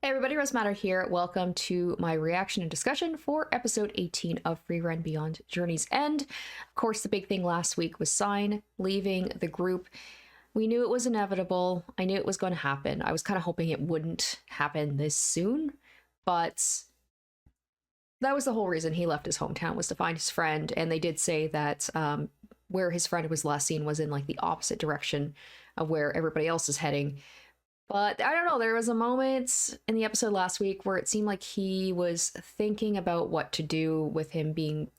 Hey everybody, Rose Matter here. Welcome to my reaction and discussion for episode 18 of Frieren Beyond Journey's End. Of course, the big thing last week was Sign leaving the group. We knew it was inevitable. I knew it was going to happen. I was kind of hoping it wouldn't happen this soon, but that was the whole reason he left his hometown, was to find his friend. And they did say that where his friend was last seen was in like the opposite direction of where everybody else is heading. But I don't know, there was a moment in the episode last week where it seemed like he was thinking about what to do with him being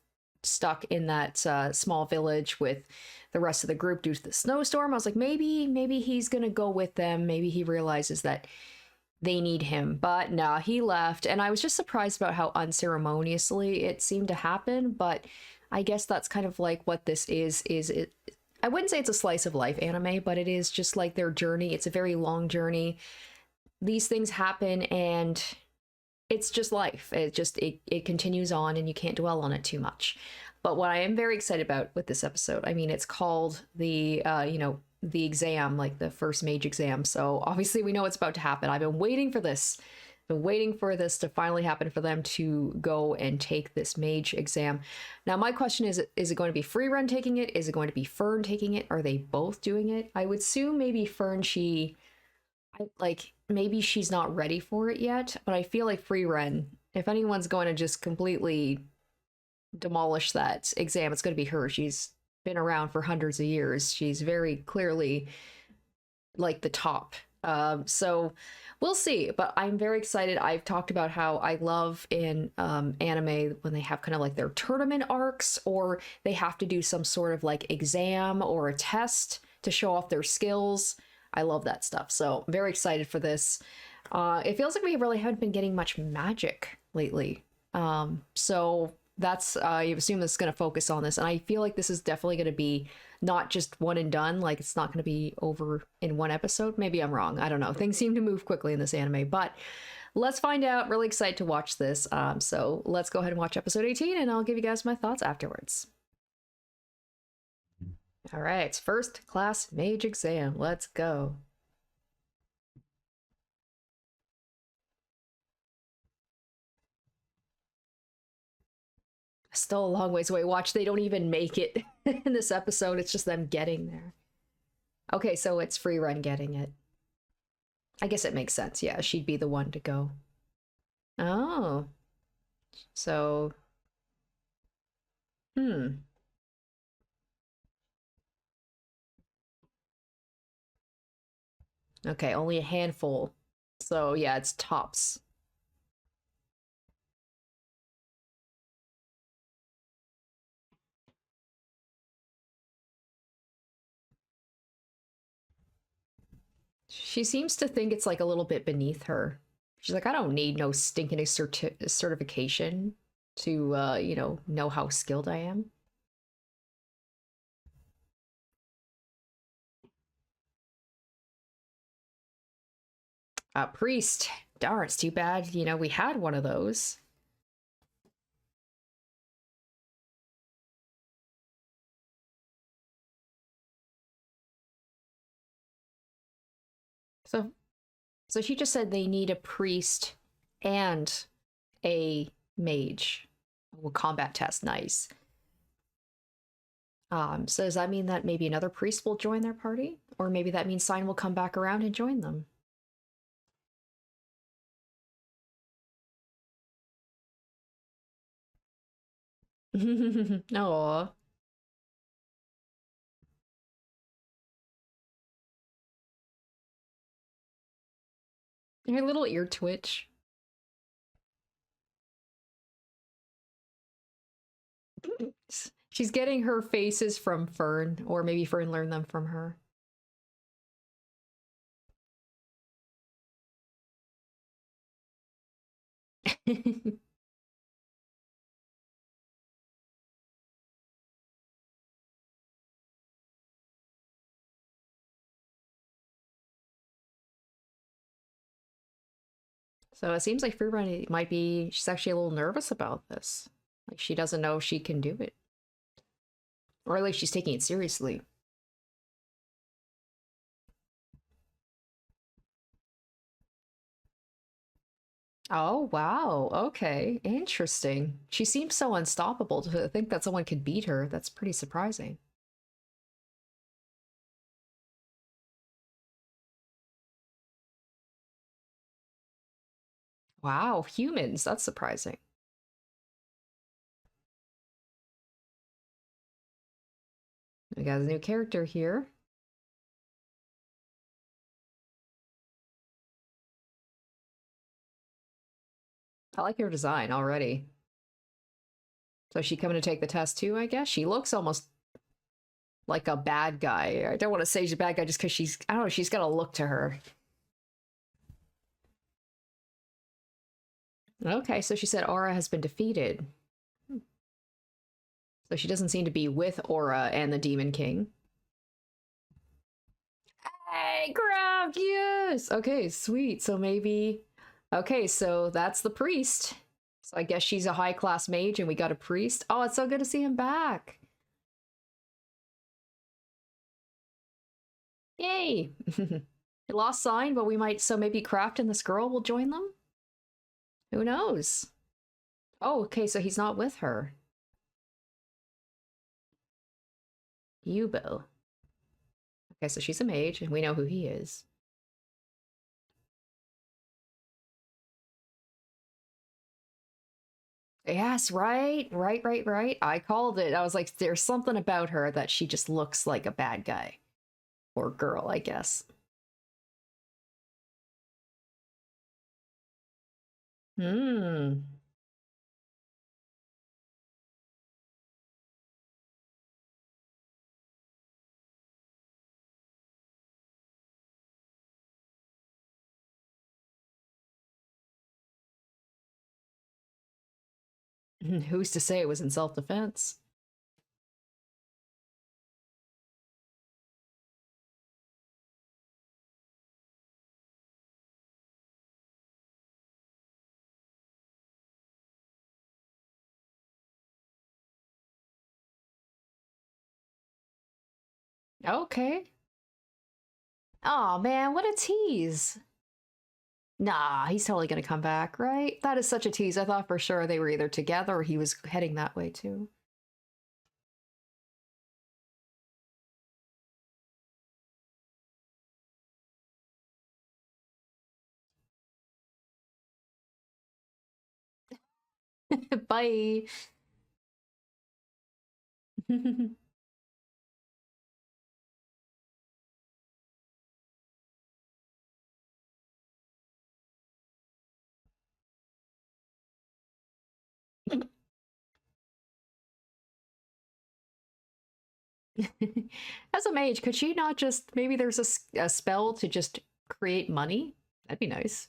stuck in that small village with the rest of the group due to the snowstorm. I was like, maybe he's going to go with them. Maybe he realizes that they need him. But no, he left. And I was just surprised about how unceremoniously it seemed to happen. But I guess that's kind of like what this is it I wouldn't say it's a slice of life anime, but it is just like their journey. It's a very long journey. These things happen and it's just life. It continues on and you can't dwell on it too much. But what I am very excited about with this episode, I mean, it's called the the exam, like the first mage exam. So obviously we know it's about to happen. I've been waiting for this. Been waiting for this to finally happen, for them to go and take this mage exam. Now my question is it going to be Frieren taking it? Is it going to be Fern taking it? Are they both doing it? I would assume maybe Fern, maybe she's not ready for it yet, but I feel like Frieren, if anyone's going to just completely demolish that exam, it's going to be her. She's been around for hundreds of years. She's very clearly like the top. So we'll see, but I'm very excited. I've talked about how I love in anime when they have kind of like their tournament arcs, or they have to do some sort of like exam or a test to show off their skills. I love that stuff. So I'm very excited for this. It feels like we really haven't been getting much magic lately. So that's I assume this is going to focus on this, and I feel like this is definitely going to be not just one and done. Like, it's not going to be over in one episode. Maybe I'm wrong. I don't know. Things seem to move quickly in this anime, but let's find out. Really excited to watch this. So let's go ahead and watch episode 18, and I'll give you guys my thoughts afterwards. All right, first class mage exam. Let's go. Still a long ways away. Watch, they don't even make it in this episode. It's just them getting there. Okay, so it's Frieren getting it. I guess it makes sense. Yeah, she'd be the one to go. Oh. So, hmm. Okay, only a handful. So, yeah, it's tops. She seems to think it's like a little bit beneath her. She's like, I don't need no stinking certification to, know how skilled I am. Priest. Darn, it's too bad, we had one of those. So, so she just said they need a priest and a mage. Well, combat test, nice. So does that mean that maybe another priest will join their party? Or maybe that means Sign will come back around and join them? Aww. Her little ear twitch. She's getting her faces from Fern, or maybe Fern learned them from her. So it seems like Free might be, she's actually a little nervous about this. Like, she doesn't know if she can do it. Or at least she's taking it seriously. Oh, wow. Okay. Interesting. She seems so unstoppable to think that someone could beat her. That's pretty surprising. Wow, humans. That's surprising. We got a new character here. I like her design already. So is she coming to take the test too, I guess? She looks almost like a bad guy. I don't want to say she's a bad guy just because she's, I don't know, she's got a look to her. Okay, so she said Aura has been defeated. So she doesn't seem to be with Aura and the Demon King. Hey, crap, yes! Okay, sweet. So maybe. Okay, so that's the priest. So I guess she's a high class mage and we got a priest. Oh, it's so good to see him back. Yay! Lost sign, but we might. So maybe Kraft and this girl will join them? Who knows? Oh, okay, so he's not with her. Yubo. Okay, so she's a mage, and we know who he is. Yes, right. I called it. I was like, there's something about her that she just looks like a bad guy. Or girl, I guess. Hmm. Who's to say it was in self defense? Okay. Oh man, what a tease. Nah, he's totally gonna come back, right? That is such a tease. I thought for sure they were either together or he was heading that way too. Bye. As a mage, could she not just maybe there's a spell to just create money? That'd be nice.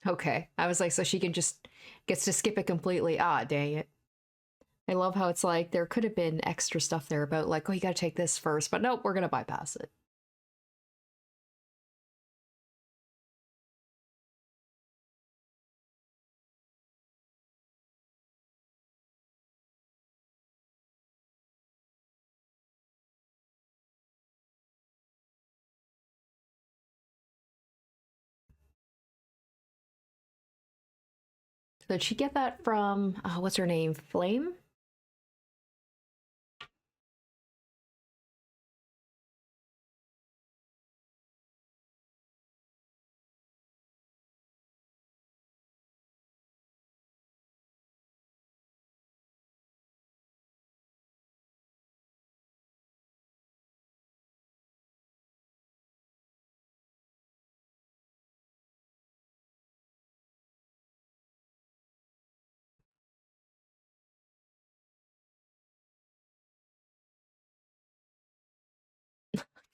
Okay. I was like, so she can just gets to skip it completely. Ah, dang it. I love how it's like there could have been extra stuff there about like, oh, you gotta take this first, but nope, we're gonna bypass it. So did she get that from what's her name? Flame?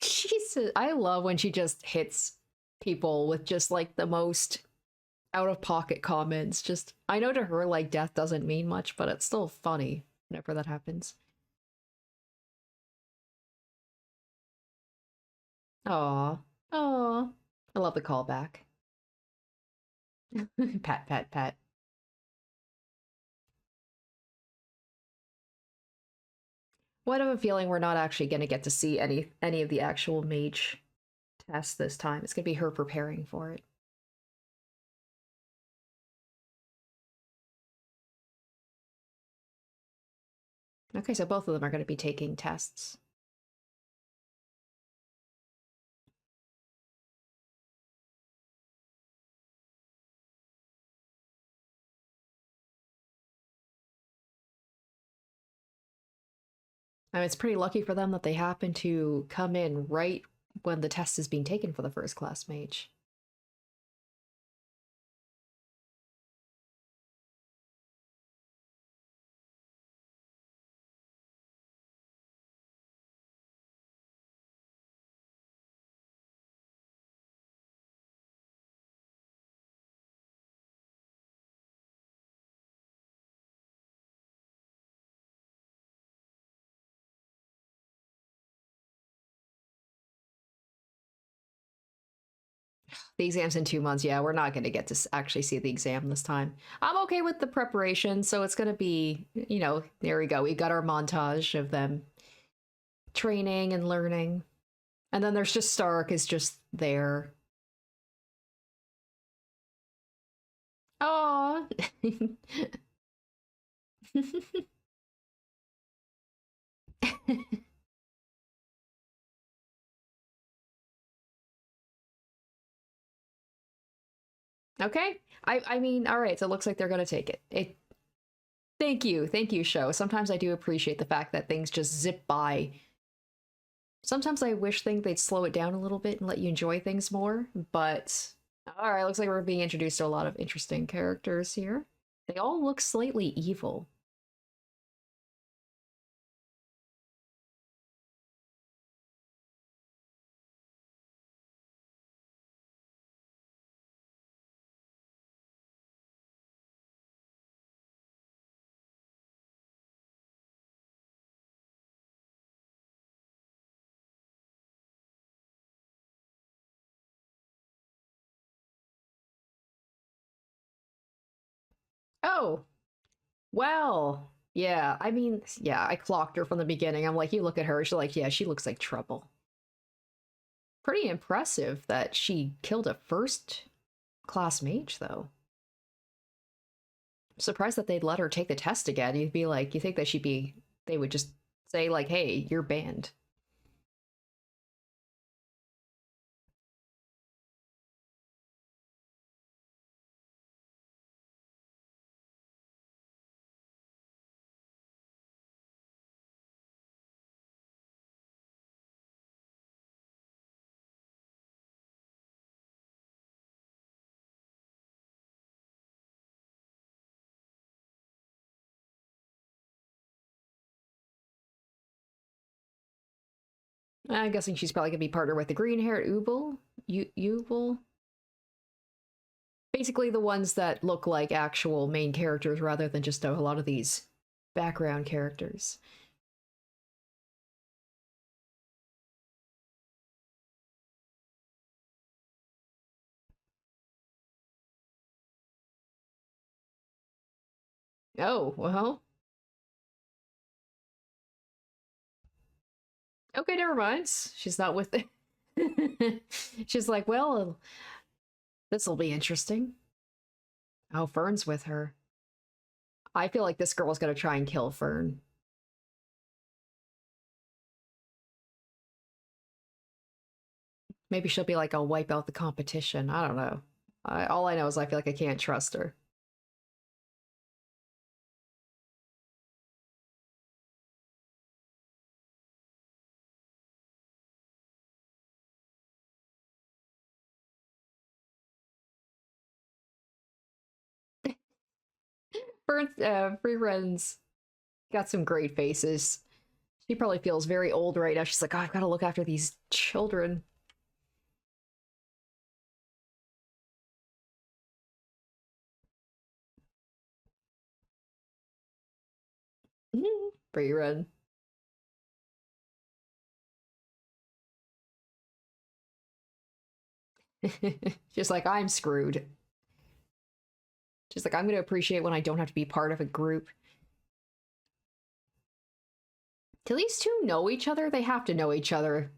Jesus, I love when she just hits people with just like the most out of pocket comments. Just, I know to her, like, death doesn't mean much, but it's still funny whenever that happens. Aw. Aw. I love the callback. Pat, pat, pat. What have a feeling we're not actually going to get to see any of the actual mage tests this time. It's going to be her preparing for it. Okay, so both of them are going to be taking tests. I mean, it's pretty lucky for them that they happen to come in right when the test is being taken for the first class mage. The exam's in 2 months. Yeah, we're not going to get to actually see the exam this time. I'm okay with the preparation, so it's going to be, you know, there we go. We got our montage of them training and learning. And then there's just Stark is just there. Oh. Okay. I mean, all right, so it looks like they're going to take it. Thank you. Thank you, show. Sometimes I do appreciate the fact that things just zip by. Sometimes I wish they'd slow it down a little bit and let you enjoy things more, but all right, looks like we're being introduced to a lot of interesting characters here. They all look slightly evil. Oh, well, yeah, I mean, yeah, I clocked her from the beginning. I'm like, you look at her, she's like, yeah, she looks like trouble. Pretty impressive that she killed a first class mage, though. I'm surprised that they'd let her take the test again. You'd be like, you think that they would just say, like, hey, you're banned. I'm guessing she's probably gonna be partnered with the green haired Ubel. Ubel? Basically, the ones that look like actual main characters rather than just a lot of these background characters. Oh, well. Okay, never mind. She's not with it. She's like, well, this'll be interesting. Oh, Fern's with her. I feel like this girl's gonna try and kill Fern. Maybe she'll be like, I'll wipe out the competition. I don't know. All I know is I feel like I can't trust her. Frieren's got some great faces. She probably feels very old right now. She's like, oh, I've got to look after these children. Frieren. Just like, I'm screwed. Just like, I'm going to appreciate when I don't have to be part of a group. Do these two know each other? They have to know each other.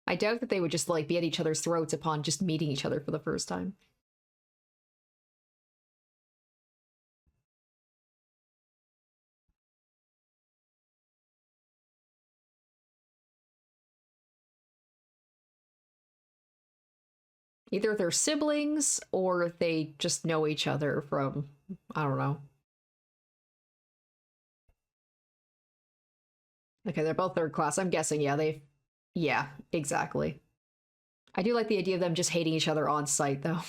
I doubt that they would just like be at each other's throats upon just meeting each other for the first time. Either they're siblings or they just know each other from, I don't know. Okay, they're both third class. I'm guessing, yeah, yeah, exactly. I do like the idea of them just hating each other on sight, though.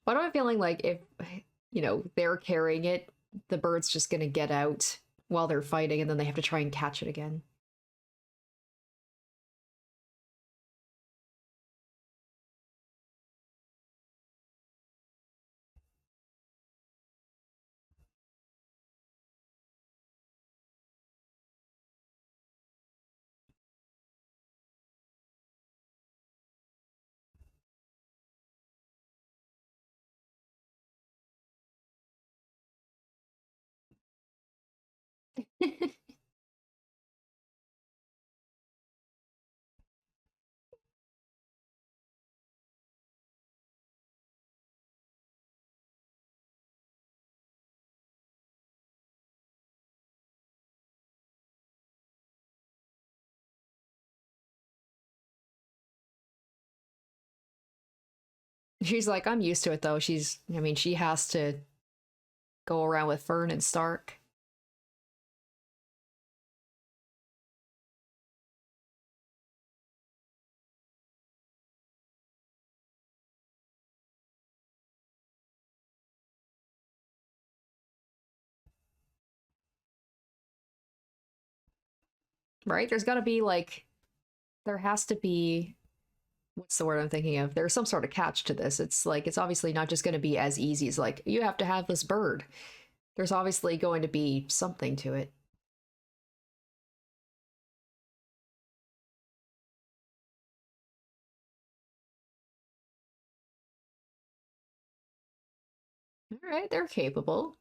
But I'm feeling like if, they're carrying it, the bird's just gonna get out while they're fighting and then they have to try and catch it again. She's like, I'm used to it though. I mean, she has to go around with Fern and Stark. Right? There's gotta be like, there has to be, what's the word I'm thinking of? There's some sort of catch to this. It's like, it's obviously not just gonna be as easy as like, you have to have this bird. There's obviously going to be something to it. All right, they're capable.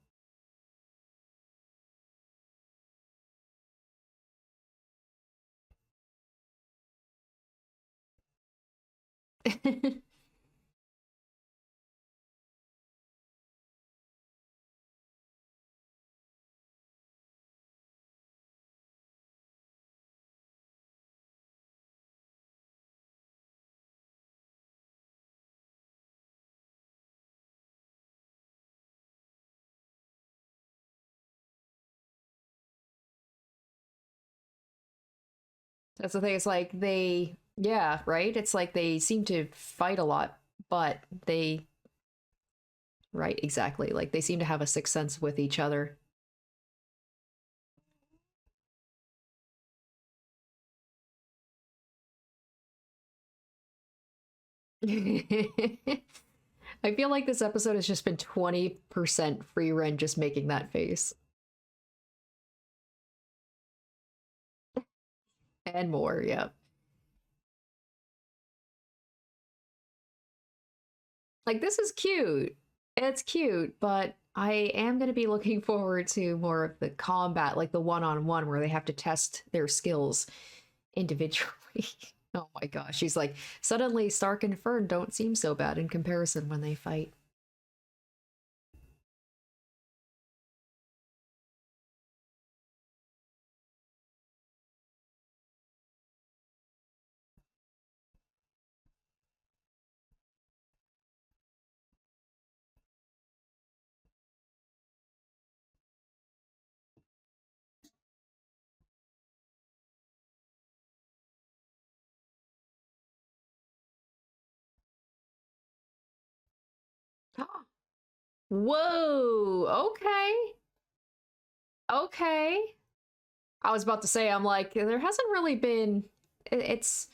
That's the thing. It's like yeah, right? It's like they seem to fight a lot, but right, exactly. Like they seem to have a sixth sense with each other. I feel like this episode has just been 20% free rent just making that face and more. Yeah. Like this is cute. It's cute, but I am going to be looking forward to more of the combat, like the one-on-one where they have to test their skills individually. Oh my gosh. She's like, suddenly Stark and Fern don't seem so bad in comparison when they fight. Whoa, okay. Okay. I was about to say, I'm like, there hasn't really been it's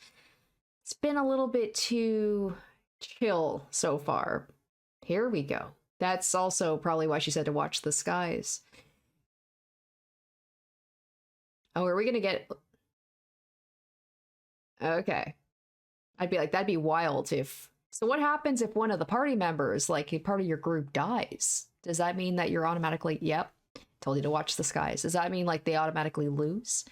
it's been a little bit too chill so far. Here we go. That's also probably why she said to watch the skies. Oh, are we gonna get okay? I'd be like, that'd be wild if. So, what happens if one of the party members, like a part of your group, dies? Does that mean that you're automatically, yep, told you to watch the skies? Does that mean like they automatically lose?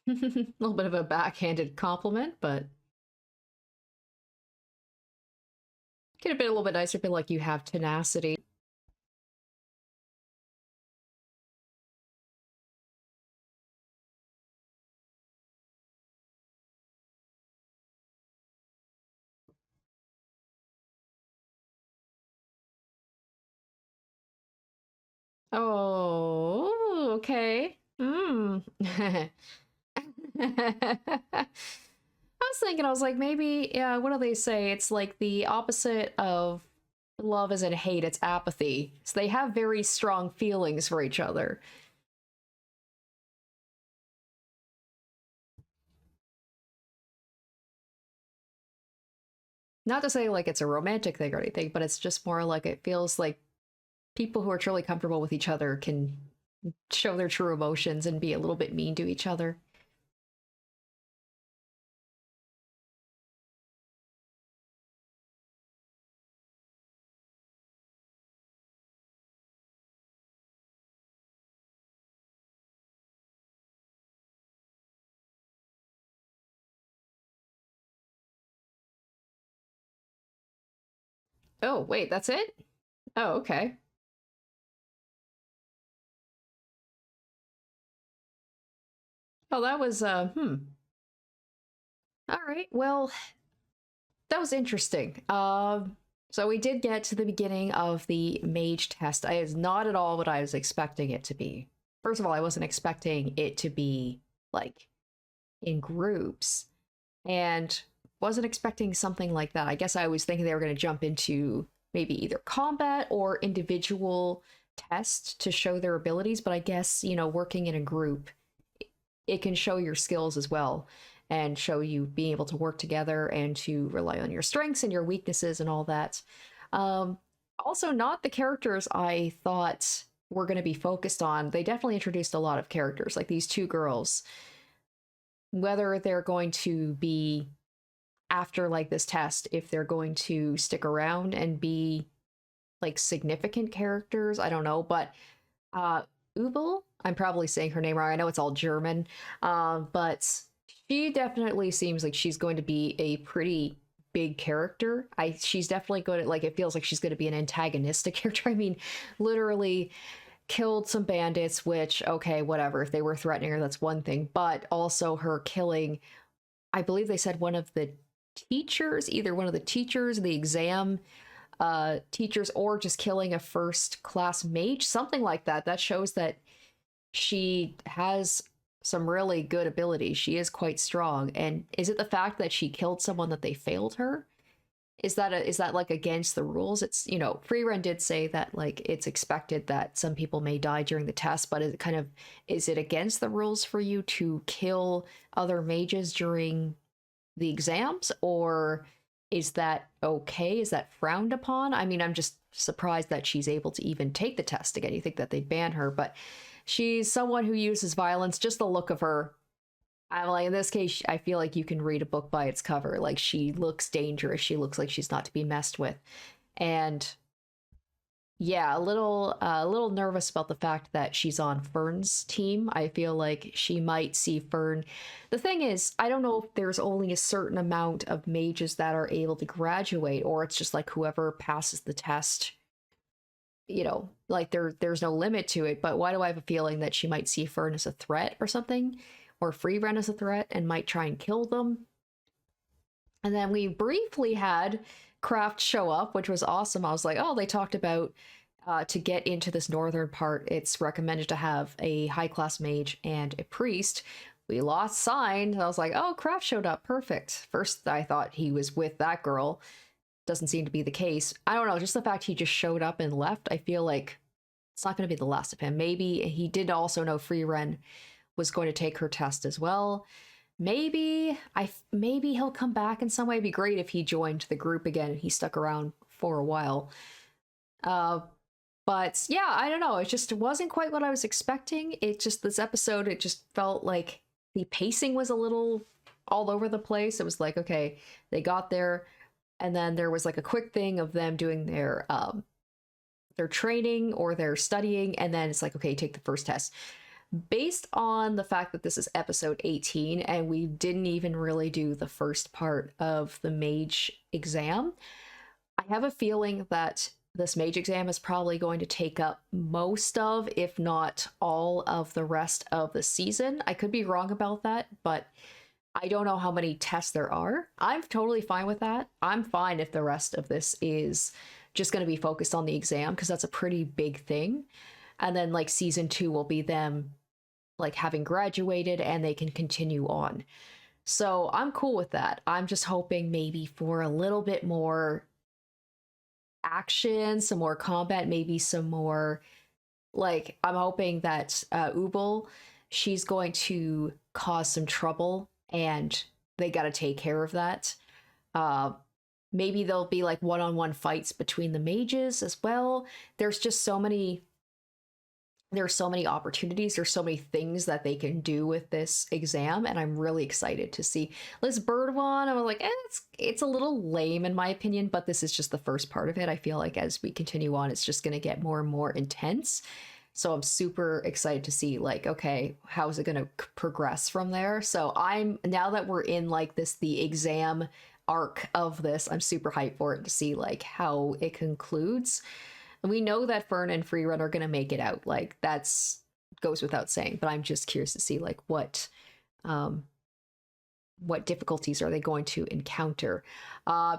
A little bit of a backhanded compliment, but could have been a little bit nicer, but like you have tenacity. Oh, okay. Hmm. I was thinking, I was like, maybe, yeah, what do they say? It's like the opposite of love isn't hate, it's apathy. So they have very strong feelings for each other. Not to say like it's a romantic thing or anything, but it's just more like it feels like people who are truly comfortable with each other can show their true emotions and be a little bit mean to each other. Oh, wait, that's it? Oh, okay. Oh, that was, All right, well, that was interesting. So we did get to the beginning of the mage test. I is not at all what I was expecting it to be. First of all, I wasn't expecting it to be like in groups, and wasn't expecting something like that. I guess I was thinking they were going to jump into maybe either combat or individual tests to show their abilities, but I guess, working in a group, it can show your skills as well and show you being able to work together and to rely on your strengths and your weaknesses and all that. Um, Also, not the characters I thought were going to be focused on. They definitely introduced a lot of characters, like these two girls. Whether they're going to be after like this test, if they're going to stick around and be like significant characters, I don't know. But Ubel, I'm probably saying her name wrong. I know it's all German, but she definitely seems like she's going to be a pretty big character. She's definitely going to like it feels like she's going to be an antagonistic character. I mean, literally killed some bandits, which okay, whatever. If they were threatening her, that's one thing. But also her killing, I believe they said one of the teachers, either one of the teachers, the exam teachers, or just killing a first class mage, something like that. That shows that she has some really good ability. She is quite strong. And is it the fact that she killed someone that they failed her? Is that like against the rules? It's, you know, Frieren did say that like it's expected that some people may die during the test, but is it against the rules for you to kill other mages during the exams, or is that okay? Is that frowned upon? I mean, I'm just surprised that she's able to even take the test again. You think that they'd ban her, but she's someone who uses violence. Just the look of her, I'm like, in this case, I feel like you can read a book by its cover. Like, she looks dangerous. She looks like she's not to be messed with. And yeah, a little nervous about the fact that she's on Fern's team. I feel like she might see Fern. The thing is, I don't know if there's only a certain amount of mages that are able to graduate, or it's just like whoever passes the test, you know, like there's no limit to it. But why do I have a feeling that she might see Fern as a threat or something? Or Frieren as a threat and might try and kill them. And then we briefly had Kraft show up, which was awesome. I was like, oh, they talked about to get into this northern part, it's recommended to have a high-class mage and a priest. We lost sign. I was like, oh, Kraft showed up. Perfect. First, I thought he was with that girl. Doesn't seem to be the case. I don't know. Just the fact he just showed up and left, I feel like it's not going to be the last of him. Maybe he did also know Frieren was going to take her test as well. Maybe he'll come back in some way. It'd be great if he joined the group again. He stuck around for a while. But yeah, I don't know. It wasn't quite what I was expecting. This episode, it just felt like the pacing was a little all over the place. It was like, okay, they got there, and then there was like a quick thing of them doing their training or their studying, and then it's like, okay, take the first test. Based on the fact that this is episode 18 and we didn't even really do the first part of the mage exam, I have a feeling that this mage exam is probably going to take up most of, if not all of the rest of the season. I could be wrong about that, but I don't know how many tests there are. I'm totally fine with that. I'm fine if the rest of this is just going to be focused on the exam, because that's a pretty big thing. And then like season 2 will be them like having graduated and they can continue on. So I'm cool with that. I'm just hoping maybe for a little bit more action, some more combat, maybe some more, like, I'm hoping that Ubel, she's going to cause some trouble and they got to take care of that. Maybe there'll be like one-on-one fights between the mages as well. There's so many opportunities. There's so many things that they can do with this exam, and I'm really excited to see this bird one. I was like, it's a little lame in my opinion, but this is just the first part of it. I feel like as we continue on, it's just going to get more and more intense. So I'm super excited to see, like, okay, how is it going to progress from there? So now that we're in like the exam arc of this, I'm super hyped for it to see like how it concludes. We know that Fern and Frieren are going to make it out. Like, that's goes without saying, but I'm just curious to see like what difficulties are they going to encounter.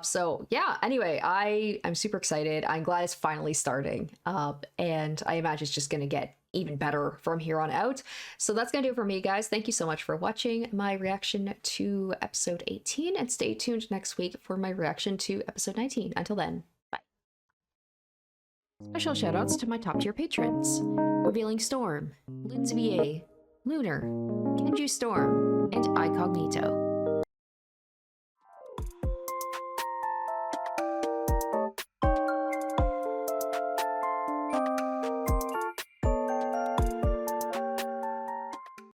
So yeah, anyway, I'm super excited. I'm glad it's finally starting. And I imagine it's just going to get even better from here on out. So that's going to do it for me, guys. Thank you so much for watching my reaction to episode 18, and stay tuned next week for my reaction to episode 19. Until then. Special shoutouts to my top tier patrons: Revealing Storm, Lindsay VA, Lunar, Kenju Storm, and Icognito.